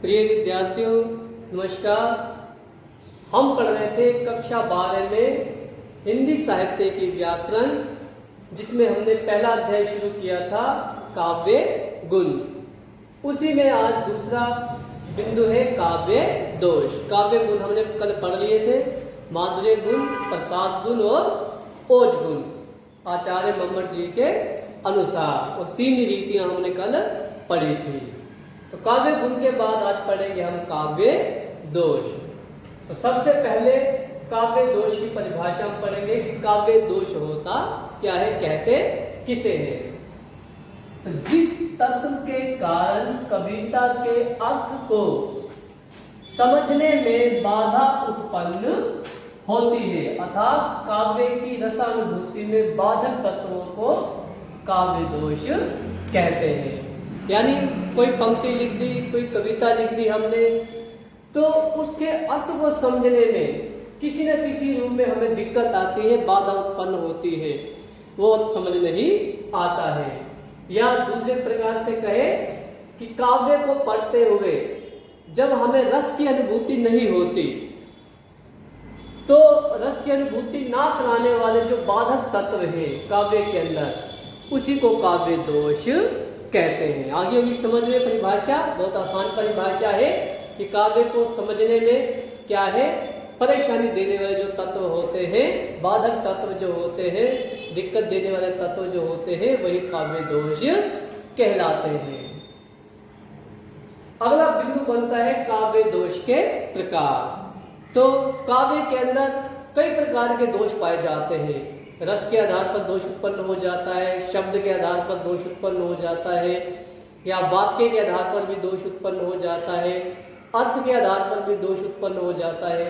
प्रिय विद्यार्थियों नमस्कार। हम पढ़ रहे थे कक्षा 12 में हिंदी साहित्य की व्याकरण, जिसमें हमने पहला अध्याय शुरू किया था काव्य गुण। उसी में आज दूसरा बिंदु है काव्य दोष। काव्य गुण हमने कल पढ़ लिए थे, माधुर्य गुण, प्रसाद गुण और ओज गुण आचार्य मम्मट जी के अनुसार, और 3 रीतियां हमने कल पढ़ी थी। तो काव्य गुण के बाद आज पढ़ेंगे हम काव्य दोष। तो सबसे पहले काव्य दोष की परिभाषा हम पढ़ेंगे कि काव्य दोष होता क्या है, कहते किसे है। तो जिस तत्व के कारण कविता के अर्थ को समझने में बाधा उत्पन्न होती है, अर्थात काव्य की रसानुभूति में बाधक तत्वों को काव्य दोष कहते हैं। यानी कोई पंक्ति लिख दी, कोई कविता लिख दी हमने, तो उसके अर्थ को समझने में किसी न किसी रूप में हमें दिक्कत आती है, बाधा उत्पन्न होती है, वो समझ नहीं आता है। या दूसरे प्रकार से कहे कि काव्य को पढ़ते हुए जब हमें रस की अनुभूति नहीं होती, तो रस की अनुभूति ना कराने वाले जो बाधक तत्व है काव्य के अंदर, उसी को काव्य दोष कहते हैं। आगे होगी समझ में परिभाषा, बहुत आसान परिभाषा है कि काव्य को समझने में क्या है, परेशानी देने वाले जो तत्व होते हैं, बाधक तत्व जो होते हैं, दिक्कत देने वाले तत्व जो होते हैं, वही काव्य दोष कहलाते हैं। अगला बिंदु बनता है काव्य दोष के प्रकार। तो काव्य के अंदर कई प्रकार के दोष पाए जाते हैं। रस के आधार पर दोष उत्पन्न हो जाता है, शब्द के आधार पर दोष उत्पन्न हो जाता है, या वाक्य के आधार पर भी दोष उत्पन्न हो जाता है, अर्थ के आधार पर भी दोष उत्पन्न हो जाता है।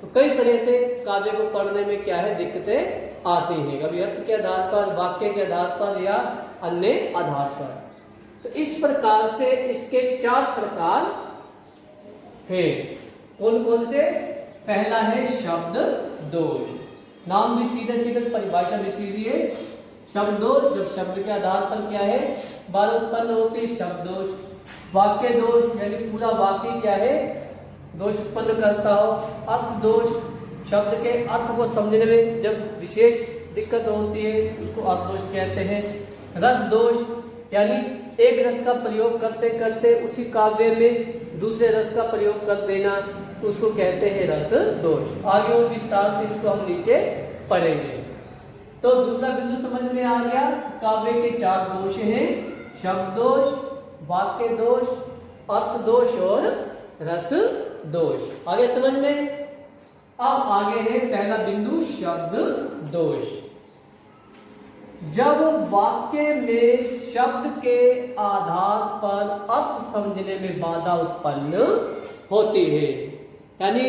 तो कई तरह से काव्य को पढ़ने में क्या है, दिक्कतें आती हैं, कभी अर्थ के आधार पर, वाक्य के आधार पर, या अन्य आधार पर। तो इस प्रकार से इसके 4 प्रकार हैं। कौन कौन से? पहला है शब्द दोष। नाम भी सीधे सीधे, परिभाषा भी सीधी है। शब्द दोष, जब शब्द के आधार पर क्या है, बाधा उत्पन्न होती है, शब्द दोष। वाक्य दोष, यानी पूरा वाक्य क्या है, दोष उत्पन्न करता हो। अर्थ दोष, शब्द के अर्थ को समझने में जब विशेष दिक्कत होती है, उसको अर्थ दोष कहते हैं। रस दोष, यानी एक रस का प्रयोग करते करते उसी काव्य में दूसरे रस का प्रयोग कर देना, तो उसको कहते हैं रस दोष। आगे और विस्तार से इसको हम नीचे पढ़ेंगे। तो दूसरा बिंदु समझ में आ गया, काव्य के 4 दोष हैं, शब्द दोष, वाक्य दोष, अर्थ दोष और रस दोष। आगे समझ में। अब आगे है पहला बिंदु शब्द दोष। जब वाक्य में शब्द के आधार पर अर्थ समझने में बाधा उत्पन्न होती है, यानी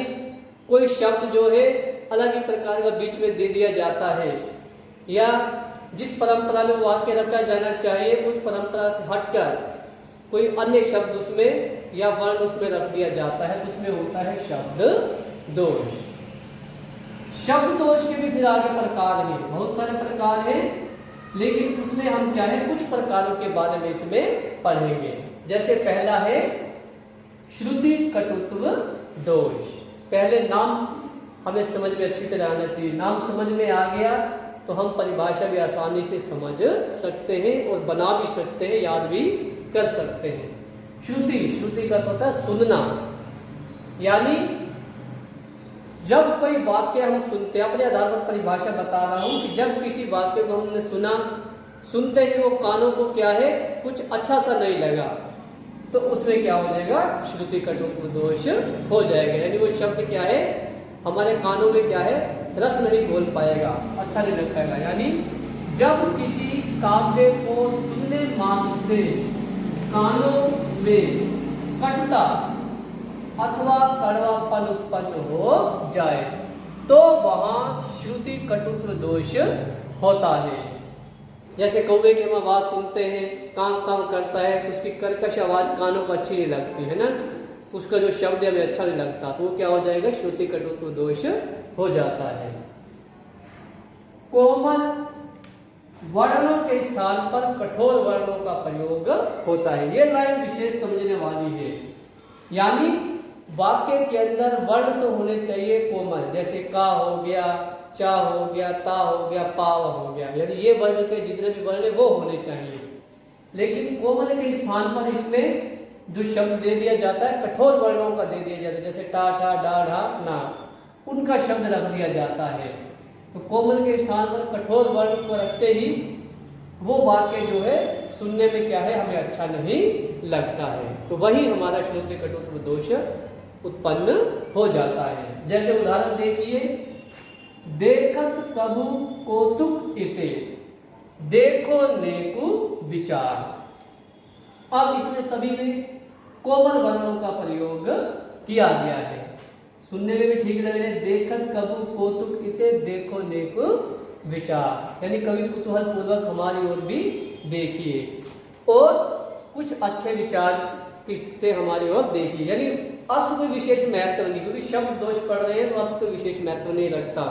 कोई शब्द जो है अलग ही प्रकार का बीच में दे दिया जाता है, या जिस परंपरा में वाक्य रचा जाना चाहिए उस परंपरा से हटकर कोई अन्य शब्द उसमें या वर्ण उसमें रख दिया जाता है, उसमें होता है शब्द दोष। शब्द दोष के भी फिर आगे प्रकार हैं, बहुत सारे प्रकार हैं, लेकिन उसमें हम क्या है, कुछ प्रकारों के बारे में इसमें पढ़ेंगे। जैसे पहला है श्रुति कटुत्व दोष। पहले नाम हमें समझ में अच्छी तरह आना चाहिए। नाम समझ में आ गया तो हम परिभाषा भी आसानी से समझ सकते हैं और बना भी सकते हैं, याद भी कर सकते हैं। श्रुति, श्रुति का होता है सुनना, यानी जब कोई वाक्य हम सुनते हैं, अपने आधार पर परिभाषा बता रहा हूं कि जब किसी वाक्य को हमने सुना, सुनते ही वो कानों को क्या है, कुछ अच्छा सा नहीं लगा, तो उसमें क्या हो जाएगा, श्रुति कटुत्व दोष हो जाएगा। यानी वो शब्द क्या है, हमारे कानों में क्या है, रस नहीं घोल पाएगा, अच्छा नहीं लग पाएगा। यानी जब किसी काव्य को सुनने मात्र से कानों में कटुता अथवा कड़वापन उत्पन्न हो जाए, तो वहां श्रुति कटुत्व दोष होता है। जैसे कौवे की हम आवाज सुनते हैं, काम काम करता है, उसकी कर्कश आवाज कानों को अच्छी नहीं लगती है ना, उसका जो शब्द हमें अच्छा नहीं लगता, तो वो क्या हो जाएगा, श्रुति कटुत्व दोष हो जाता है। कोमल वर्णों के स्थान पर कठोर वर्णों का प्रयोग होता है। ये लाइन विशेष समझने वाली है। यानी वाक्य के अंदर वर्ण तो होने चाहिए कोमल, जैसे का हो गया, चा हो गया, ता हो गया, पाव हो गया, यानी ये वर्ण के जितने भी वर्ण है वो होने चाहिए। लेकिन कोमल के स्थान पर इसमें जो शब्द दे दिया जाता है कठोर वर्णों का दे दिया जाता है, जैसे टा ठा डा ढा ना, उनका शब्द रख दिया जाता है। तो कोमल के स्थान पर कठोर वर्ण को रखते ही वो वाक्य जो है सुनने में क्या है, हमें अच्छा नहीं लगता है। तो वही हमारा श्रुति कटुत्व दोष उत्पन्न हो जाता है। जैसे उदाहरण देखिए, देखत कबू कौतुक इते, देखो नेकु विचार। अब इसमें सभी में कोमल वर्णों का प्रयोग किया गया है, सुनने में भी ठीक लग रहे हैं। देखत कबू कौतुक इते, देखो नेकु विचार, यानी कभी कुतूहल पूर्वक हमारी ओर भी देखिए और कुछ अच्छे विचार किससे हमारी ओर देखिए। यानी अर्थ कोई विशेष महत्व नहीं, क्योंकि शब्द दोष पढ़ रहे हैं तो अर्थ कोई विशेष महत्व नहीं रखता।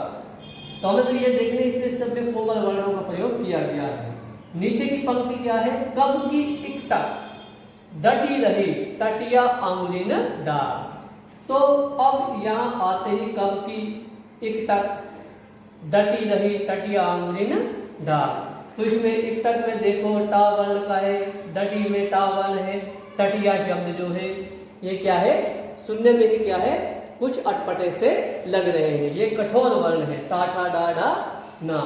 तो हमें तो ये देखने इसलिए सब में कोमल वर्णों का प्रयोग किया गया है। नीचे की पंक्ति क्या है, कब की इकटा डटी रही तटिया अंगुलिन डाल। तो अब यहाँ आते ही कब की इकटा डटी रही तटिया अंगुलिन डाल, तो इसमें इकटक में देखो टा वर्ण का है, डटी में टा वर्ण है, तटिया शब्द जो है ये क्या है, सुनने में ही क्या है, कुछ अटपटे से लग रहे हैं, ये कठोर वर्ण है, टा ठा डा ढा ना।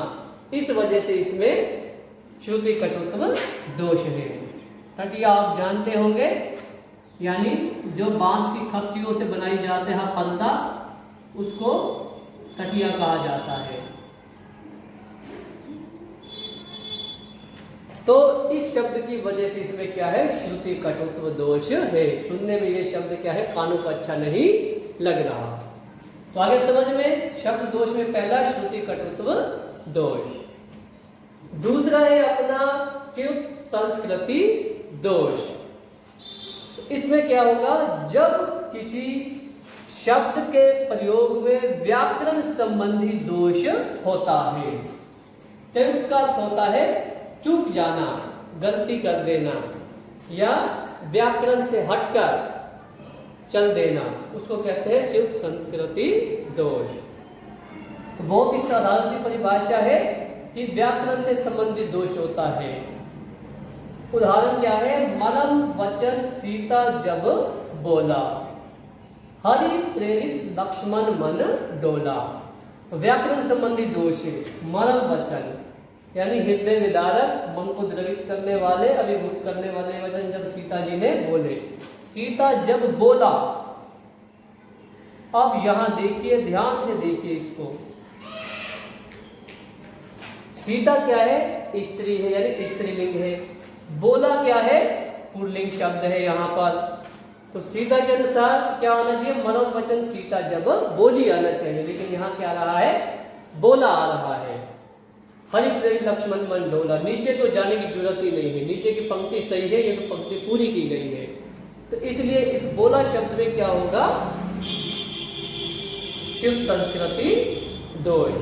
इस वजह से इसमें श्रुति कटुत्व दोष है। तटिया आप जानते होंगे, यानी जो बांस की खपचियों से बनाई जाते हैं पर्दा, उसको तटिया कहा जाता है। तो इस शब्द की वजह से इसमें क्या है, श्रुति कटुत्व दोष है। सुनने में ये शब्द क्या है, कानों को अच्छा नहीं लग रहा। तो आगे समझ में, शब्द दोष में पहला श्रुति कटुत्व दोष। दूसरा है अपना च्युत संस्कृति दोष। इसमें क्या होगा, जब किसी शब्द के प्रयोग में व्याकरण संबंधी दोष होता है। च्युत का अर्थ होता है चूक जाना, गलती कर देना या व्याकरण से हटकर चल देना, उसको कहते हैं च्युत संस्कृति दोष। तो बहुत ही साधारण सी परिभाषा है कि व्याकरण से संबंधित दोष होता है। उदाहरण क्या है, मरम वचन सीता जब बोला, हरि प्रेरित लक्ष्मण मन डोला। तो व्याकरण संबंधी दोष है मरम वचन, यानी हृदय विदारक, मन को द्रवित करने वाले, अभिभूत करने वाले वचन जब सीता जी ने बोले। सीता जब बोला, अब यहां देखिए, ध्यान से देखिए इसको, सीता क्या है, स्त्री है, यानी स्त्रीलिंग है। बोला क्या है, पुल्लिंग शब्द है यहाँ पर। तो सीता के अनुसार क्या आना चाहिए, मरम वचन सीता जब बोली आना चाहिए, लेकिन यहाँ क्या आ रहा है, बोला आ रहा है। हरि प्रेरित लक्ष्मण मन डोला, नीचे तो जाने की जरूरत ही नहीं है, नीचे की पंक्ति सही है, ये तो पंक्ति पूरी की गई है। तो इसलिए इस बोला शब्द में क्या होगा, च्युत संस्कृति दोष।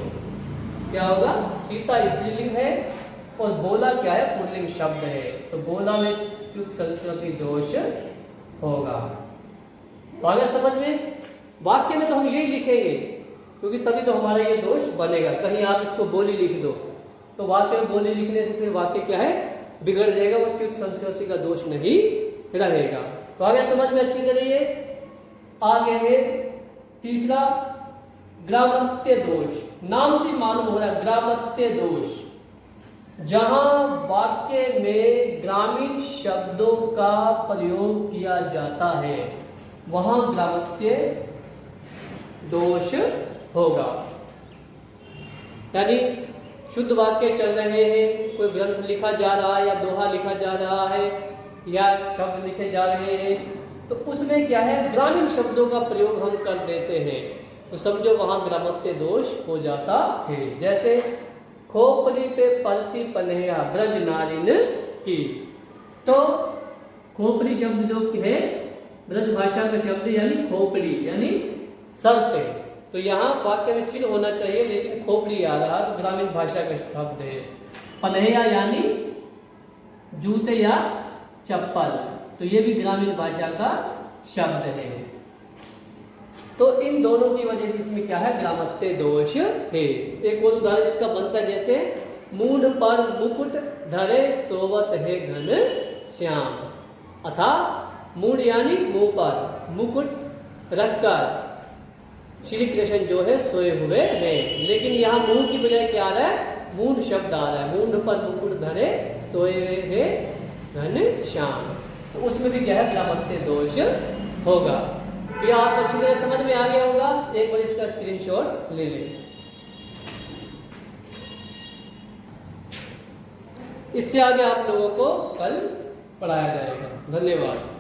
क्या होगा, सीता स्त्रीलिंग है और बोला क्या है, पुल्लिंग शब्द है, तो बोला में च्युत संस्कृति दोष होगा। तो आगे समझ में, वाक्य में तो हम यही लिखेंगे, क्योंकि तभी तो हमारा ये दोष बनेगा। कहीं आप इसको बोली लिख दो तो वाक्य में बोली लिखने से फिर वाक्य क्या है, बिगड़ जाएगा, वो च्युत संस्कृति का दोष नहीं रहेगा। तो आगे समझ में अच्छी करिए। आगे है तीसरा, ग्रामत्य दोष। नाम से मालूम हो रहा है ग्रामत्य दोष, जहां वाक्य में ग्रामीण शब्दों का प्रयोग किया जाता है, वहां ग्रामत्य दोष होगा। यानी शुद्ध वाक्य चल रहे हैं, कोई ग्रंथ लिखा जा रहा है या दोहा लिखा जा रहा है या शब्द लिखे जा रहे हैं, तो उसमें क्या है, ग्रामीण शब्दों का प्रयोग हम कर देते हैं, तो समझो वहां ग्रामत्य दोष हो जाता है। जैसे खोपड़ी पे पलती पनहया ब्रज नारिन की, तो खोपड़ी शब्द जो है ब्रज भाषा का शब्द, यानी खोपड़ी यानी सर पे, तो यहाँ वाक्य में सिर होना चाहिए, लेकिन खोपड़ी आ रहा, तो ग्रामीण भाषा का शब्द है। पनहया यानी जूते या चप्पल, तो ये भी ग्रामीण भाषा का शब्द है। तो इन दोनों की वजह से इसमें क्या है, ग्रामत्य दोष है। एक और उदाहरण इसका बनता है जैसे मूंढ पर मुकुट धरे सोवत है घन श्याम, अथा मूंढ यानी मुंह पर, मुकुट रखकर श्री कृष्ण जो है सोए हुए हैं। लेकिन यहाँ मुंह की बजाय क्या आ रहा है, मूंढ शब्द आ रहा है। मूंढ पर मुकुट धरे सोए हुए हैं घन श्याम, तो उसमें भी क्या है, ग्रामत्य दोष होगा। ये आप अच्छी तरह समझ में आ गया होगा, एक बार इसका स्क्रीनशॉट ले लें। इससे आगे आप लोगों को कल पढ़ाया जाएगा। धन्यवाद।